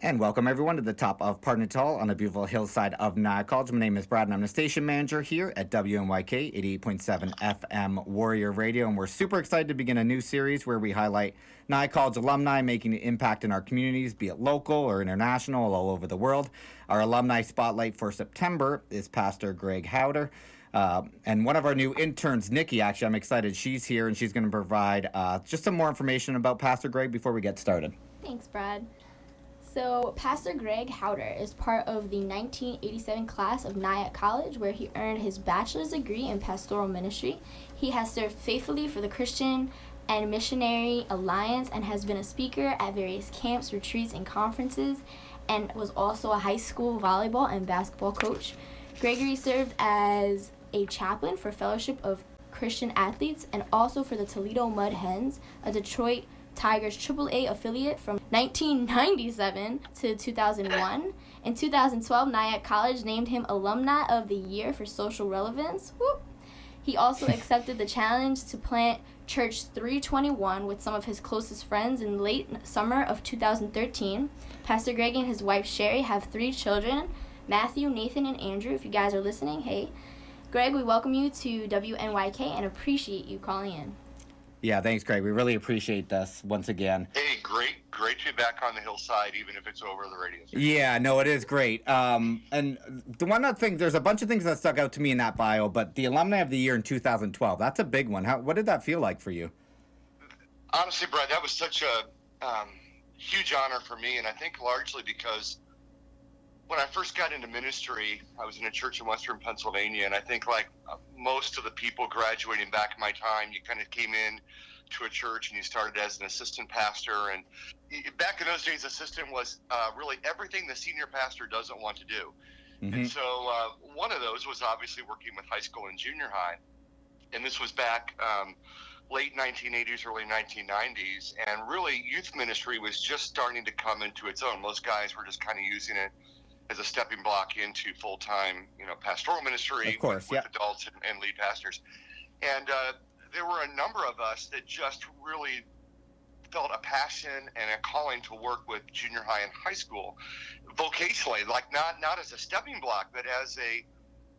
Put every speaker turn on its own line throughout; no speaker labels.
And welcome everyone to the top of Partnertall on the beautiful hillside of Nyack College. My name is Brad and I'm the station manager here at WNYK 88.7 FM Warrior Radio. And we're super excited to begin a new series where we highlight Nyack College alumni making an impact in our communities, be it local or international, all over the world. Our alumni spotlight for September is Pastor Greg Haueter. And one of our new interns, Nikki, actually, I'm excited. She's here and she's going to provide just some more information about Pastor Greg before we get started.
Thanks, Brad. So, Pastor Greg Haueter is part of the 1987 class of Nyack College, where he earned his bachelor's degree in pastoral ministry. He has served faithfully for the Christian and Missionary Alliance and has been a speaker at various camps, retreats, and conferences, and was also a high school volleyball and basketball coach. Gregory served as a chaplain for Fellowship of Christian Athletes and also for the Toledo Mud Hens, a Detroit Tigers AAA affiliate from 1997 to 2001. In 2012, Nyack College named him Alumni of the Year for social relevance. Whoop. He also accepted the challenge to plant Church 321 with some of his closest friends in late summer of 2013. Pastor Greg and his wife Sherry have 3 children, Matthew, Nathan, and Andrew. If you guys are listening, hey. Greg, we welcome you to WNYK and appreciate you calling in.
Yeah, thanks, Greg. We really appreciate this once again.
Hey, great to be back on the hillside, even if it's over the radio.
Yeah, no, it is great. And the one other thing, there's a bunch of things that stuck out to me in that bio, but the Alumni of the Year in 2012, that's a big one. What did that feel like for you?
Honestly, Brad, that was such a huge honor for me, and I think largely because when I first got into ministry, I was in a church in Western Pennsylvania, and I think like most of the people graduating back in my time, you kind of came in to a church and you started as an assistant pastor, and back in those days, assistant was really everything the senior pastor doesn't want to do. Mm-hmm. And so one of those was obviously working with high school and junior high, and this was back late 1980s, early 1990s, and really youth ministry was just starting to come into its own. Most guys were just kind of using it as a stepping block into full-time, pastoral ministry with adults and lead pastors. And there were a number of us that just really felt a passion and a calling to work with junior high and high school vocationally, like not as a stepping block, but as a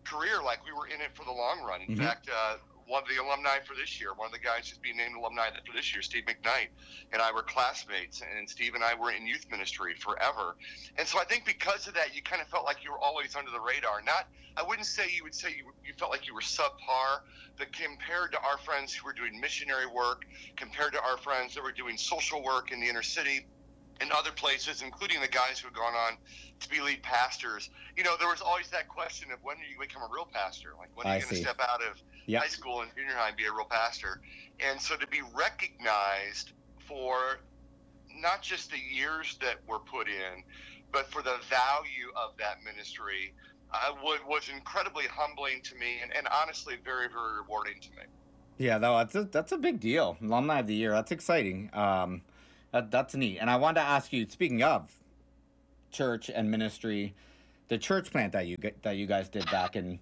career, like we were in it for the long run. In fact, one of the alumni for this year, one of the guys just being named alumni for this year, Steve McKnight, and I were classmates, and Steve and I were in youth ministry forever. And so I think because of that, you kind of felt like you were always under the radar. I wouldn't say you felt like you were subpar, but compared to our friends who were doing missionary work, compared to our friends that were doing social work in the inner city, and other places, including the guys who had gone on to be lead pastors, there was always that question of when do you become a real pastor? Like, when are you going to step out of high school and junior high and be a real pastor? And so to be recognized for not just the years that were put in, but for the value of that ministry was incredibly humbling to me and honestly very, very rewarding to me.
Yeah, no, that's a big deal. Alumni of the Year, that's exciting. That's neat. And I wanted to ask you, speaking of church and ministry, the church plant that you guys did back in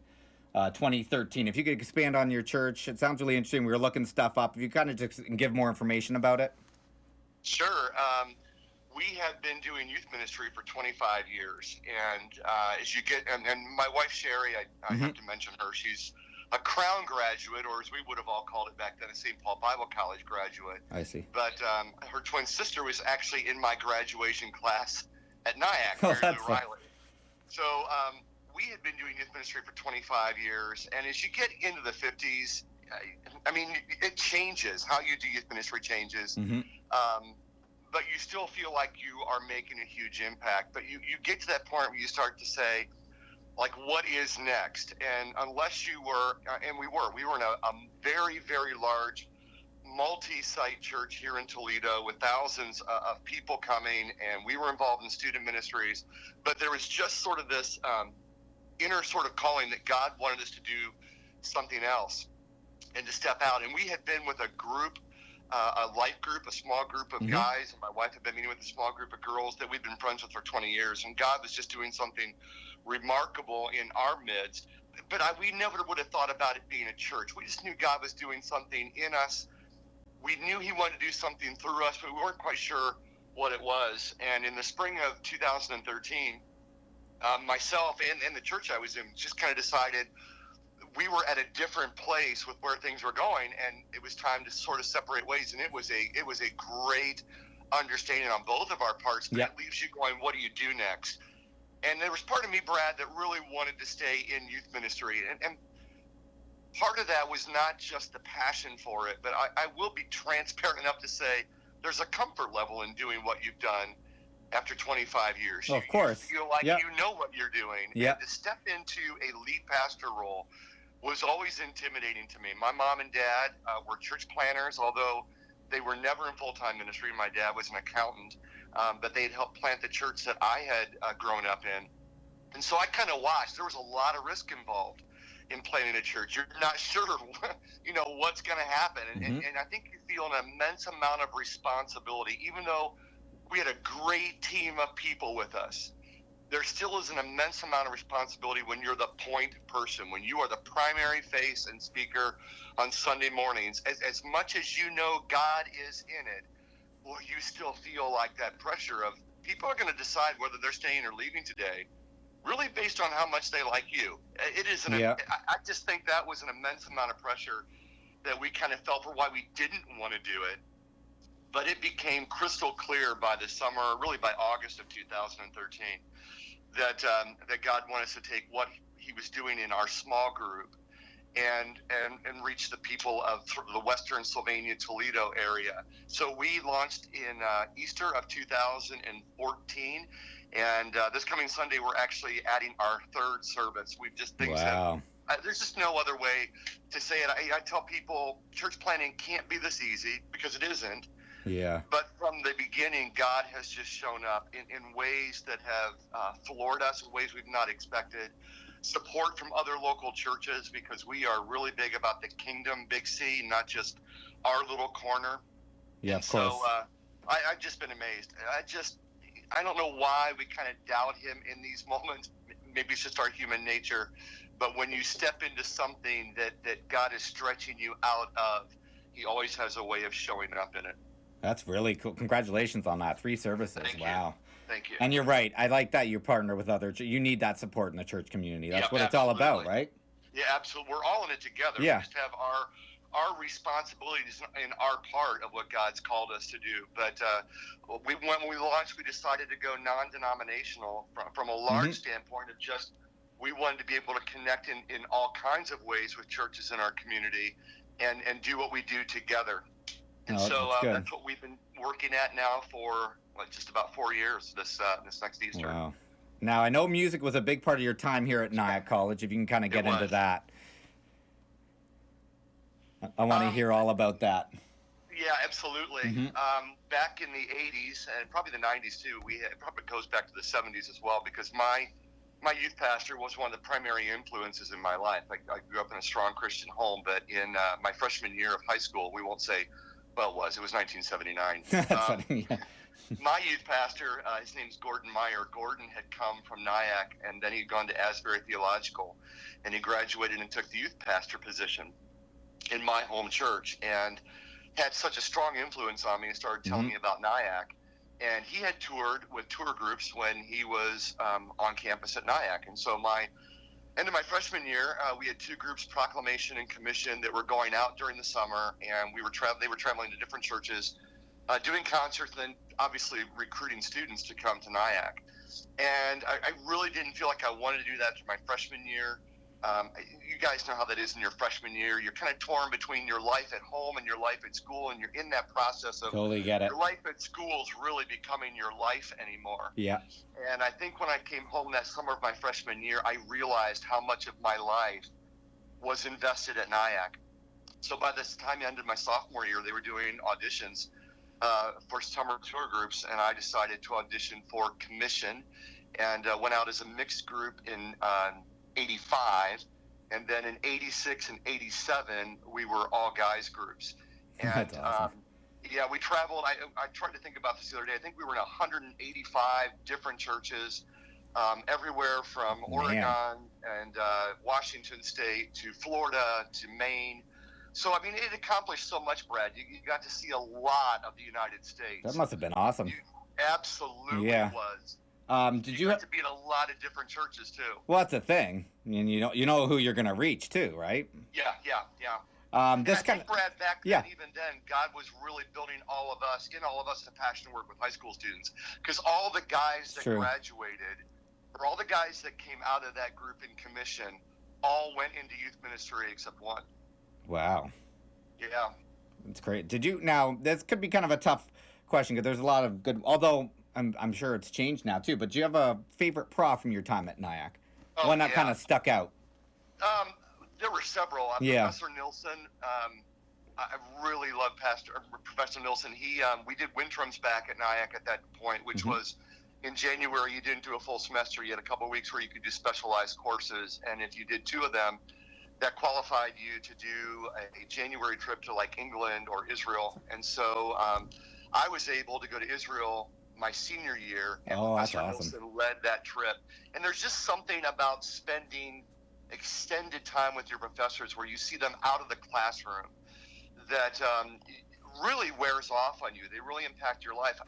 2013, if you could expand on your church, it sounds really interesting. We were looking stuff up. If you kind of just give more information about it.
Sure. We have been doing youth ministry for 25 years. And as you get, and my wife, Sherry, I have to mention her, she's a Crown graduate, or as we would have all called it back then, a St. Paul Bible College graduate.
I see.
But her twin sister was actually in my graduation class at Nyack, Riley. So we had been doing youth ministry for 25 years, and as you get into the 50s, it changes. How you do youth ministry changes. But you still feel like you are making a huge impact. But you get to that point where you start to say, like, what is next? And unless you were, and we were in a very, very large multi-site church here in Toledo with thousands of people coming, and we were involved in student ministries, but there was just sort of this inner sort of calling that God wanted us to do something else and to step out. And we had been with a group, a life group, a small group of guys, and my wife had been meeting with a small group of girls that we'd been friends with for 20 years, and God was just doing something remarkable in our midst. But we never would have thought about it being a church. We just knew God was doing something in us. We knew he wanted to do something through us, but we weren't quite sure what it was. And in the spring of 2013, myself and the church I was in just kind of decided we were at a different place with where things were going, and it was time to sort of separate ways. And it was a great understanding on both of our parts, but it leaves you going, what do you do next? And there was part of me, Brad, that really wanted to stay in youth ministry. And part of that was not just the passion for it, but I will be transparent enough to say there's a comfort level in doing what you've done after 25 years.
Well, of course.
You feel like you know what you're doing.
Yep.
And to step into a lead pastor role was always intimidating to me. My mom and dad were church planners, although they were never in full-time ministry. My dad was an accountant, but they had helped plant the church that I had grown up in. And so I kind of watched. There was a lot of risk involved in planning a church. You're not sure, what's going to happen. And I think you feel an immense amount of responsibility, even though we had a great team of people with us. There still is an immense amount of responsibility when you're the point person, when you are the primary face and speaker on Sunday mornings. As much as you know God is in it, well, you still feel like that pressure of people are going to decide whether they're staying or leaving today, really based on how much they like you. It is I just think that was an immense amount of pressure that we kind of felt for why we didn't want to do it. But it became crystal clear by the summer, really by August of 2013, that God wanted us to take what he was doing in our small group and reach the people of the western Sylvania, Toledo area. So we launched in Easter of 2014, and this coming Sunday we're actually adding our third service. We've just there's just no other way to say it. I tell people church planning can't be this easy, because it isn't.
Yeah.
But from the beginning, God has just shown up in ways that have floored us, in ways we've not expected. Support from other local churches, because we are really big about the kingdom, big C, not just our little corner.
Yeah, of course.
So I've just been amazed. I don't know why we kind of doubt him in these moments. Maybe it's just our human nature. But when you step into something that God is stretching you out of, he always has a way of showing up in it.
That's really cool. Congratulations on that. 3 services. Wow.
Thank you.
And you're right. I like that you partner with other. You need that support in the church community. That's what it's all about, right?
Yeah, absolutely. We're all in it together.
Yeah.
We just have our responsibilities in our part of what God's called us to do. But when we launched, we decided to go non-denominational from a large standpoint of just we wanted to be able to connect in all kinds of ways with churches in our community and do what we do together. And that's what we've been working at now for just about 4 years this next Easter.
Wow. Now, I know music was a big part of your time here at Nyack College, if you can kind of get into that. I want to hear all about that.
Yeah, absolutely. Back in the 80s, and probably the 90s too, it probably goes back to the 70s as well, because my youth pastor was one of the primary influences in my life. I grew up in a strong Christian home, but in my freshman year of high school, we won't say, well, it was 1979. My youth pastor, his name's Gordon Meyer. Gordon had come from Nyack, and then he'd gone to Asbury Theological, and he graduated and took the youth pastor position in my home church, and had such a strong influence on me and started telling me about Nyack. And he had toured with tour groups when he was on campus at Nyack. And so end of my freshman year, we had 2 groups, Proclamation and Commission, that were going out during the summer, and they were traveling to different churches, doing concerts, and then obviously recruiting students to come to Nyack. And I really didn't feel like I wanted to do that for my freshman year. You guys know how that is in your freshman year. You're kind of torn between your life at home and your life at school, and you're in that process of
totally get it.
Your life at school is really becoming your life anymore.
Yeah.
And I think when I came home that summer of my freshman year, I realized how much of my life was invested at Nyack. So by this time I ended my sophomore year, they were doing auditions for summer tour groups, and I decided to audition for Commission, and went out as a mixed group in 85, and then in 86 and 87 we were all guys groups. And
that's awesome.
Yeah, we traveled. I tried to think about this the other day. I think we were in 185 different churches, everywhere from Oregon and Washington State to Florida to Maine. So, I mean, it accomplished so much, Brad. You got to see a lot of the United States.
That must have been awesome.
Absolutely
Yeah.
was.
Did
You
you?
got to be in a lot of different churches too.
Well, that's the thing, and you know who you're going to reach too, right?
Yeah, yeah, yeah. And
This
I
kind
think,
of
Brad, back
yeah.
then, even then, God was really building all of us to passion work with high school students. Because all the guys that
True.
graduated, or all the guys that came out of that group in commission, all went into youth ministry except one.
Wow.
Yeah.
That's great. Did you now? This could be kind of a tough question because there's a lot of good. Although I'm sure it's changed now too. But do you have a favorite prof from your time at Nyack?
Oh,
One that
yeah.
kind of stuck out.
There were several.
Yeah.
Professor Nilsson. I really love Professor Nilsson. We did Wintrums back at Nyack at that point, which was in January. You didn't do a full semester. You had a couple of weeks where you could do specialized courses, and if you did 2 of them, that qualified you to do a January trip to like England or Israel. And so I was able to go to Israel my senior year, and
that's
Professor
awesome.
Nilsson led that trip. And there's just something about spending extended time with your professors where you see them out of the classroom that really wears off on you. They really impact your life.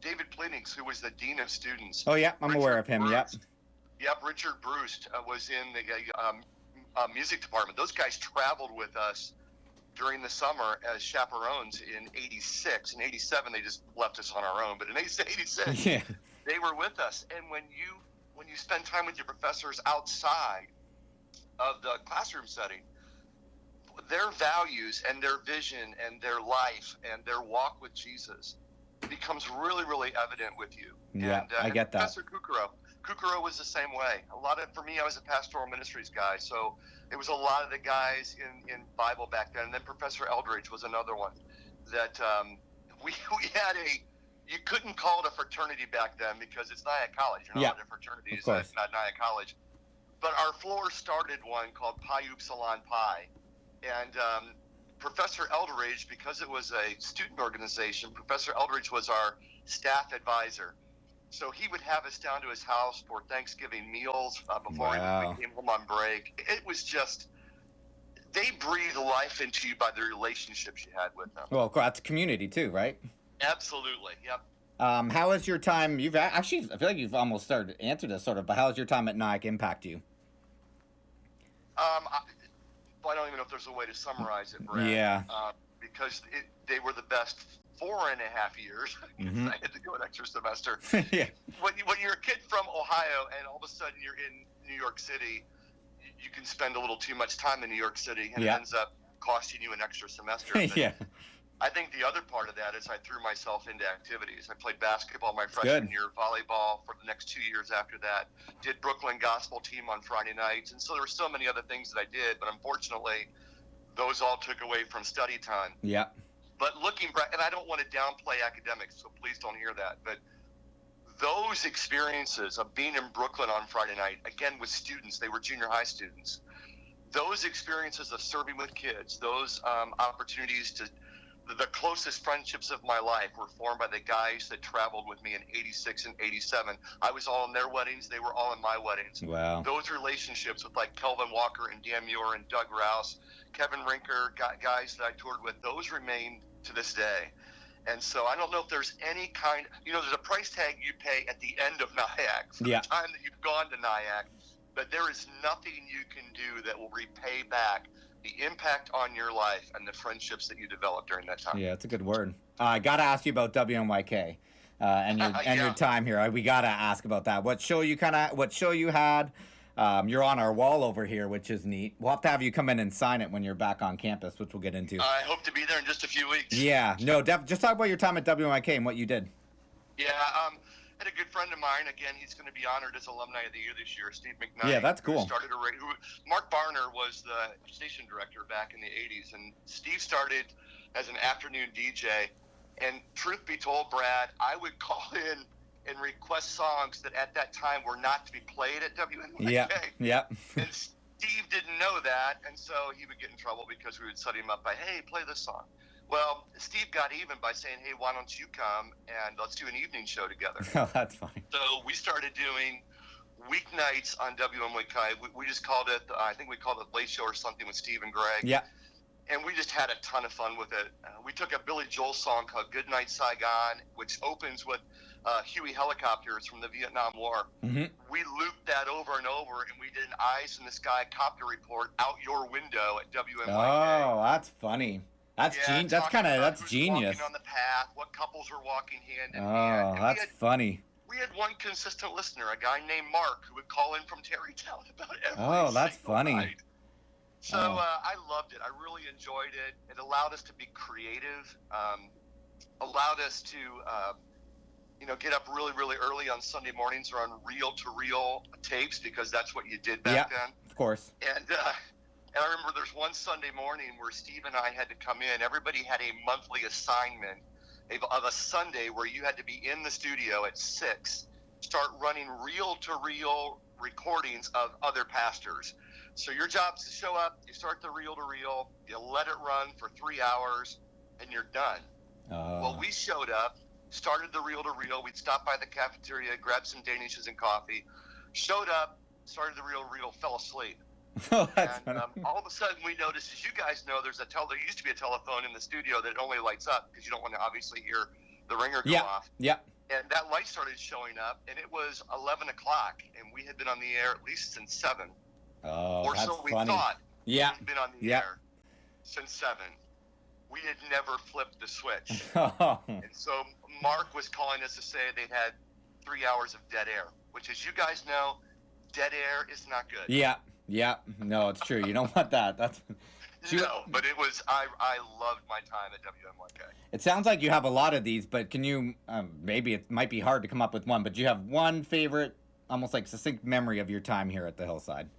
David Plenix, who was the Dean of Students.
Oh yeah, I'm aware of him.
Bruce, Yep, Richard Bruce was in the music department. Those guys traveled with us during the summer as chaperones in 86. In 87, they just left us on our own. But in 86,
Yeah.
they were with us. And when you spend time with your professors outside of the classroom setting, their values and their vision and their life and their walk with Jesus becomes really, really evident with you.
Yeah, I get that.
Professor Kukuro was the same way. For me, I was a pastoral ministries guy, so it was a lot of the guys in Bible back then. And then Professor Eldridge was another one that we had you couldn't call it a fraternity back then because it's Nyack College. You're not in a fraternity. It's not Nyack College. But our floor started one called Pi Upsilon Pi. And Professor Eldridge, because it was a student organization, Professor Eldridge was our staff advisor. So he would have us down to his house for Thanksgiving meals before we came home on break. It was just, they breathed life into you by the relationships you had with them.
Well, that's community too, right?
Absolutely, yep.
How has your time, I feel like you've almost started to answer this sort of, but how has your time at Nyack impact you?
I don't even know if there's a way to summarize it, Brad.
Yeah.
Because they were the best 4.5 years. I had to go an extra semester.
Yeah.
When you're a kid from Ohio and all of a sudden you're in New York City, you can spend a little too much time in New York City, and it ends up costing you an extra semester.
Yeah.
I think the other part of that is I threw myself into activities. I played basketball my freshman year, volleyball for the next 2 years after that, did Brooklyn Gospel Team on Friday nights. And so there were so many other things that I did, but unfortunately, those all took away from study time.
Yeah.
But looking back, and I don't want to downplay academics, so please don't hear that, but those experiences of being in Brooklyn on Friday night, again with students, they were junior high students, those experiences of serving with kids, those opportunities to the closest friendships of my life were formed by the guys that traveled with me in 86 and 87. I was all in their weddings. They were all in my weddings.
Wow.
Those relationships with like Kelvin Walker and Dan Muir and Doug Rouse, Kevin Rinker, guys that I toured with, those remain to this day. And so I don't know if there's any kind, there's a price tag you pay at the end of Nyack for the time that you've gone to Nyack, but there is nothing you can do that will repay back the impact on your life and the friendships that you develop during that time.
Yeah, it's a good word. I got to ask you about WNYK and your time here. We got to ask about that. What show you had? You're on our wall over here, which is neat. We'll have to have you come in and sign it when you're back on campus, which we'll get into.
I hope to be there in just a few weeks.
Yeah, no, just talk about your time at WNYK and what you did.
Yeah, I had a good friend of mine. Again, he's going to be honored as Alumni of the Year this year, Steve McKnight.
Yeah, that's cool.
Mark Barner was the station director back in the 80s, and Steve started as an afternoon DJ. And truth be told, Brad, I would call in and request songs that at that time were not to be played at WNYK.
Yeah.
And Steve didn't know that, and so he would get in trouble because we would set him up by, hey, play this song. Well, Steve got even by saying, hey, why don't you come and let's do an evening show together.
Oh, that's fine.
So we started doing weeknights on WNYK. We just called it, I think we called it Late Show or something with Steve and Greg.
Yeah.
And we just had a ton of fun with it. We took a Billy Joel song called Good Night Saigon, which opens with Huey helicopters from the Vietnam War.
Mm-hmm.
We looped that over and over, and we did an eyes in the sky copter report out your window at WNYK.
Oh, that's funny. That's that's genius.
Walking on the path, what couples were walking hand in
Oh,
hand.
that's funny.
We had one consistent listener, a guy named Mark, who would call in from Terrytown about every
that's
single
funny.
night. So I loved it. I really enjoyed it. It allowed us to be creative, allowed us to get up really, really early on Sunday mornings or on reel-to-reel tapes, because that's what you did back then.
Of course.
And I remember there's one Sunday morning where Steve and I had to come in. Everybody had a monthly assignment of a Sunday where you had to be in the studio at 6, start running reel-to-reel recordings of other pastors. So your job is to show up, you start the reel-to-reel, you let it run for 3 hours, and you're done. Well, we showed up, started the reel-to-reel. We'd stop by the cafeteria, grab some Danishes and coffee, showed up, started the reel-to-reel, fell asleep.
That's
and all of a sudden we noticed, as you guys know, there used to be a telephone in the studio that only lights up because you don't want to obviously hear the ringer go off.
Yeah.
And that light started showing up, and it was 11 o'clock, and we had been on the air at least since 7.
Oh,
or
that's
so we
funny.
thought.
Yeah.
We'd been on the air since 7. We had never flipped the switch. And so Mark was calling us to say they'd had 3 hours of dead air, which, as you guys know, dead air is not good.
Yeah. No, it's true. You don't want that.
No, but it was. I loved my time at WNYK.
It sounds like you have a lot of these, but can you? Maybe it might be hard to come up with one, but do you have one favorite, almost like succinct memory of your time here at the Hillside?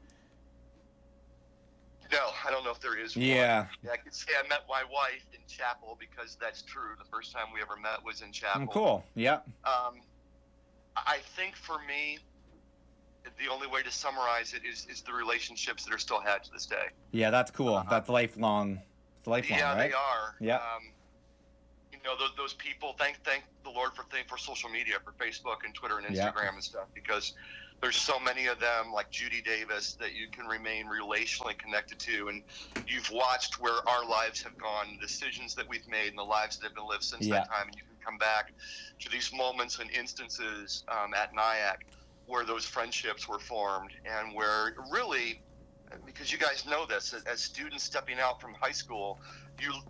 No, I don't know if there is one.
Yeah,
I could say I met my wife in chapel, because that's true. The first time we ever met was in chapel.
Cool. Yeah.
I think for me, the only way to summarize it is the relationships that are still had to this day.
Yeah, that's cool. That's lifelong. It's lifelong,
yeah,
right?
They are.
Yeah.
Those people. Thank the Lord for social media, for Facebook and Twitter and Instagram and stuff, because there's so many of them, like Judy Davis, that you can remain relationally connected to, and you've watched where our lives have gone, decisions that we've made, and the lives that have been lived since that time, and you can come back to these moments and instances at Nyack where those friendships were formed, and where really, because you guys know this, as students stepping out from high school,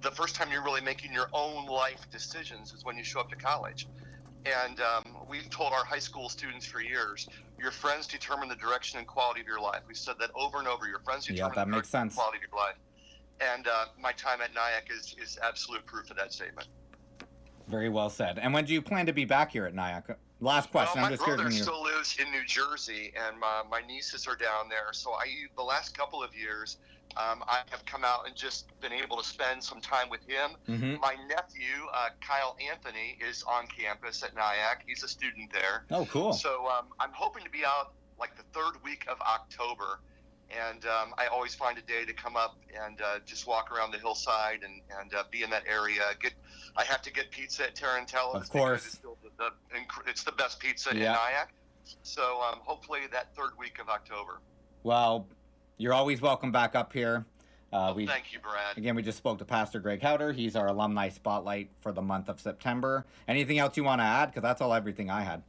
the first time you're really making your own life decisions is when you show up to college. And we've told our high school students for years, your friends determine the direction and quality of your life. We've said that over and over. Your friends determine the direction and quality of your life. And my time at Nyack is absolute proof of that statement.
Very well said. And when do you plan to be back here at Nyack? Last question.
Well, my brother still lives in New Jersey, and my nieces are down there. So the last couple of years, I have come out and just been able to spend some time with him.
Mm-hmm.
My nephew, Kyle Anthony, is on campus at Nyack. He's a student there.
Oh, cool.
So I'm hoping to be out like the third week of October. And I always find a day to come up and just walk around the hillside and be in that area. I have to get pizza at Tarantella's.
Of course.
It's the best pizza in Nyack. So hopefully that third week of October.
Well, you're always welcome back up here.
Thank you, Brad.
Again, we just spoke to Pastor Greg Haueter. He's our alumni spotlight for the month of September. Anything else you want to add? Because that's everything I had.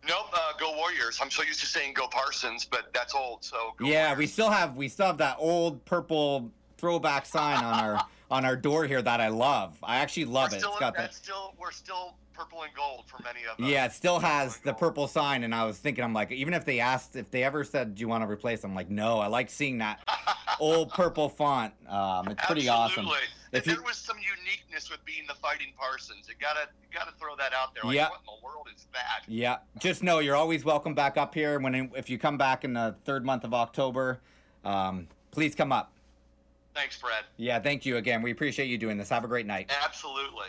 Nope, go Warriors. I'm so used to saying go Parsons, but that's old. So go
Warriors. we still have that old purple throwback sign on our door here that I love. I actually love it.
We're still purple and gold for many of us.
Yeah, it still has the purple sign, and I was thinking, I'm like, even if they ever said, do you want to replace? I'm like, no, I like seeing that old purple font. It's pretty awesome.
If there was some uniqueness with being the Fighting Parsons, you gotta throw that out there. Like, what in the world is that?
Yeah, just know you're always welcome back up here. If you come back in the third month of October, please come up.
Thanks, Brad.
Yeah, thank you again. We appreciate you doing this. Have a great night.
Absolutely.